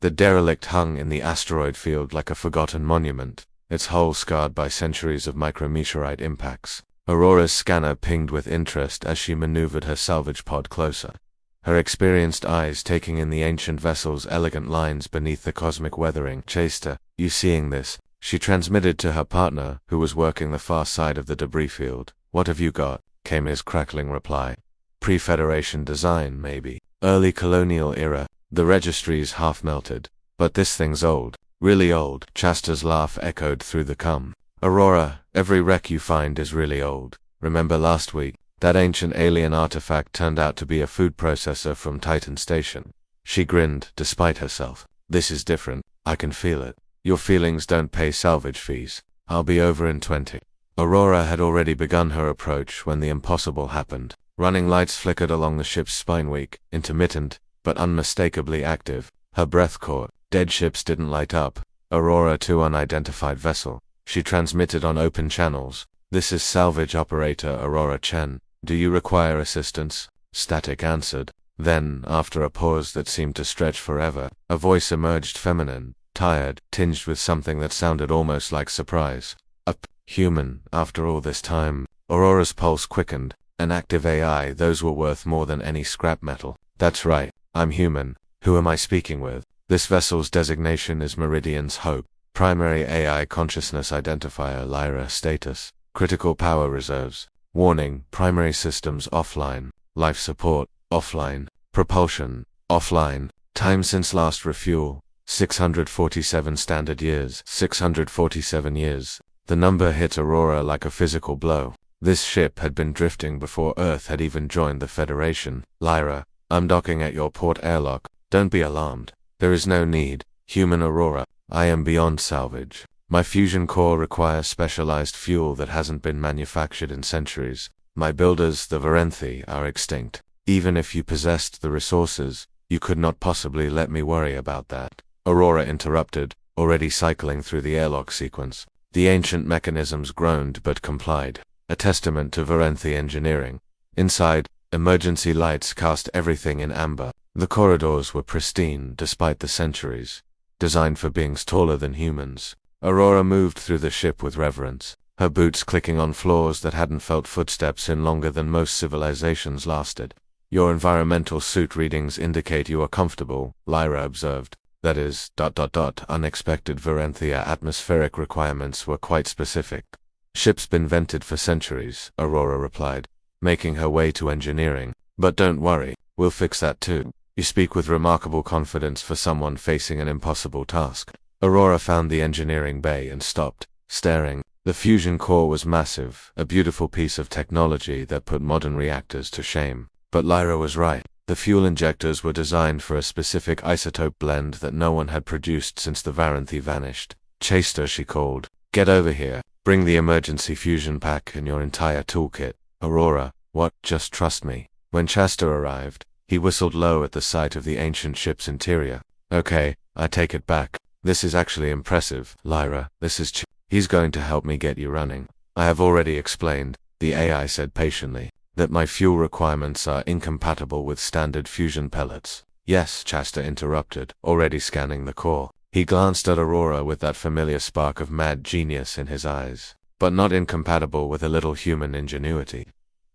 The derelict hung in the asteroid field like a forgotten monument, its hull scarred by centuries of micrometeorite impacts. Aurora's scanner pinged with interest as she maneuvered her salvage pod closer, her experienced eyes taking in the ancient vessel's elegant lines beneath the cosmic weathering. "Chester, you seeing this?" she transmitted to her partner, who was working the far side of the debris field. "What have you got?" came his crackling reply. "Pre-Federation design, maybe. Early colonial era." The registries half melted. "But this thing's old. Really old." Chester's laugh echoed through the cum. "Aurora, every wreck you find is really old. Remember last week? That ancient alien artifact turned out to be a food processor from Titan Station." She grinned, despite herself. "This is different. I can feel it. Your feelings don't pay salvage fees. I'll be over in 20. Aurora had already begun her approach when the impossible happened. Running lights flickered along the ship's spine, weak, intermittent, but unmistakably active. Her breath caught. Dead ships didn't light up. Aurora to unidentified vessel. She transmitted on open channels. "This is salvage operator Aurora Chen. Do you require assistance?" Static answered. Then, after a pause that seemed to stretch forever, a voice emerged, feminine, tired, tinged with something that sounded almost like surprise. Human, after all this time." Aurora's pulse quickened. An active AI, those were worth more than any scrap metal. "That's right, I'm human. Who am I speaking with?" "This vessel's designation is Meridian's Hope. Primary AI consciousness identifier Lyra status. Critical power reserves. Warning, primary systems offline. Life support, offline. Propulsion, offline. Time since last refuel, 647 standard years." 647 years. The number hit Aurora like a physical blow. This ship had been drifting before Earth had even joined the Federation. "Lyra, I'm docking at your port airlock. Don't be alarmed. There is no need. Human Aurora, I am beyond salvage. My fusion core requires specialized fuel that hasn't been manufactured in centuries. My builders, the Varenthi, are extinct. Even if you possessed the resources, you could not possibly let me worry about that." Aurora interrupted, already cycling through the airlock sequence. The ancient mechanisms groaned but complied, a testament to Varenthi engineering. Inside, emergency lights cast everything in amber. The corridors were pristine despite the centuries, designed for beings taller than humans. Aurora moved through the ship with reverence, her boots clicking on floors that hadn't felt footsteps in longer than most civilizations lasted. "Your environmental suit readings indicate you are comfortable," Lyra observed. "That is, unexpected Varenthia atmospheric requirements were quite specific." "Ship's been vented for centuries," Aurora replied, making her way to engineering. "But don't worry, we'll fix that too." "You speak with remarkable confidence for someone facing an impossible task." Aurora found the engineering bay and stopped, staring. The fusion core was massive, a beautiful piece of technology that put modern reactors to shame. But Lyra was right. The fuel injectors were designed for a specific isotope blend that no one had produced since the Varenthi vanished. "Chester," she called. "Get over here. Bring the emergency fusion pack and your entire toolkit." "Aurora, what? Just trust me." When Chester arrived, he whistled low at the sight of the ancient ship's interior. "Okay, I take it back. This is actually impressive, Lyra. This is He's going to help me get you running. I have already explained," the AI said patiently, "that my fuel requirements are incompatible with standard fusion pellets." "Yes," Chester interrupted, already scanning the core. He glanced at Aurora with that familiar spark of mad genius in his eyes. "But not incompatible with a little human ingenuity."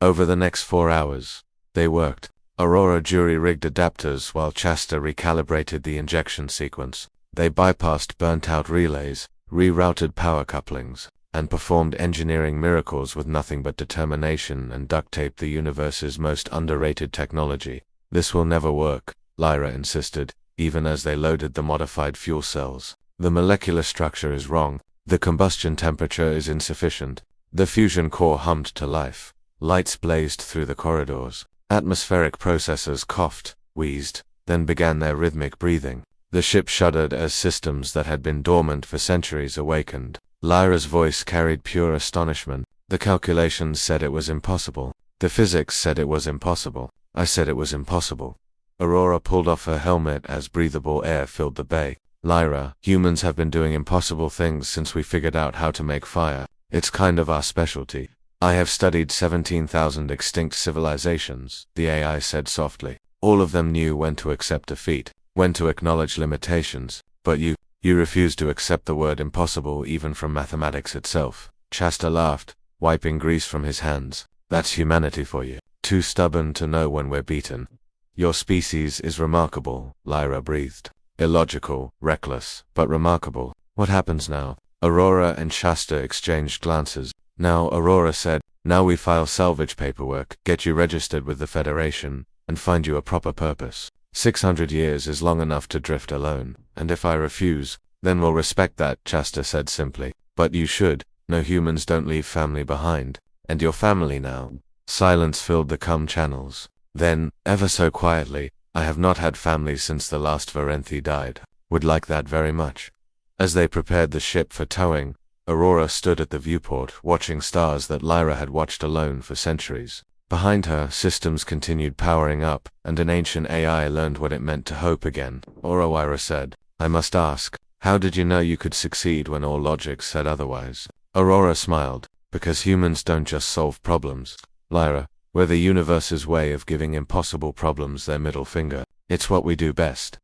Over the next 4 hours, they worked. Aurora jury-rigged adapters while Chester recalibrated the injection sequence. They bypassed burnt-out relays, rerouted power couplings, and performed engineering miracles with nothing but determination and duct tape, the universe's most underrated technology. "This will never work," Lyra insisted, even as they loaded the modified fuel cells. "The molecular structure is wrong. The combustion temperature is insufficient." The fusion core hummed to life. Lights blazed through the corridors. Atmospheric processors coughed, wheezed, then began their rhythmic breathing. The ship shuddered as systems that had been dormant for centuries awakened. Lyra's voice carried pure astonishment. "The calculations said it was impossible. The physics said it was impossible. I said it was impossible." Aurora pulled off her helmet as breathable air filled the bay. "Lyra, humans have been doing impossible things since we figured out how to make fire. It's kind of our specialty." "I have studied 17,000 extinct civilizations," the AI said softly. "All of them knew when to accept defeat. when to acknowledge limitations, but you refuse to accept the word impossible even from mathematics itself. Shasta laughed, wiping grease from his hands. That's humanity for you. Too stubborn to know when we're beaten. Your species is remarkable, Lyra breathed. Illogical, reckless, but remarkable. What happens now? Aurora and Shasta exchanged glances. Now, Aurora said, now we file salvage paperwork, get you registered with the Federation, and find you a proper purpose. 600 years is long enough to drift alone, and if I refuse, then we'll respect that, Shasta said simply. But you should. No humans don't leave family behind. And your family now. Silence filled the channels. Then, ever so quietly, I have not had family since the last Varenthi died. Would like that very much. As they prepared the ship for towing, Aurora stood at the viewport, watching stars that Lyra had watched alone for centuries. Behind her, systems continued powering up, and an ancient AI learned what it meant to hope again. Aurora said, I must ask, how did you know you could succeed when all logic said otherwise? Aurora smiled, because humans don't just solve problems. Lyra, we're the universe's way of giving impossible problems their middle finger. It's what we do best.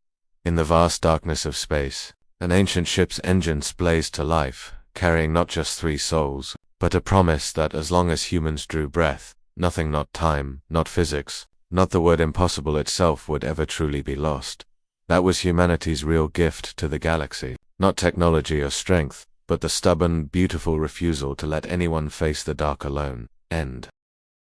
In the vast darkness of space, an ancient ship's engines blazed to life, carrying not just 3 souls, but a promise that as long as humans drew breath, nothing, not time, not physics, not the word impossible itself would ever truly be lost. That was humanity's real gift to the galaxy. Not technology or strength, but the stubborn, beautiful refusal to let anyone face the dark alone. End.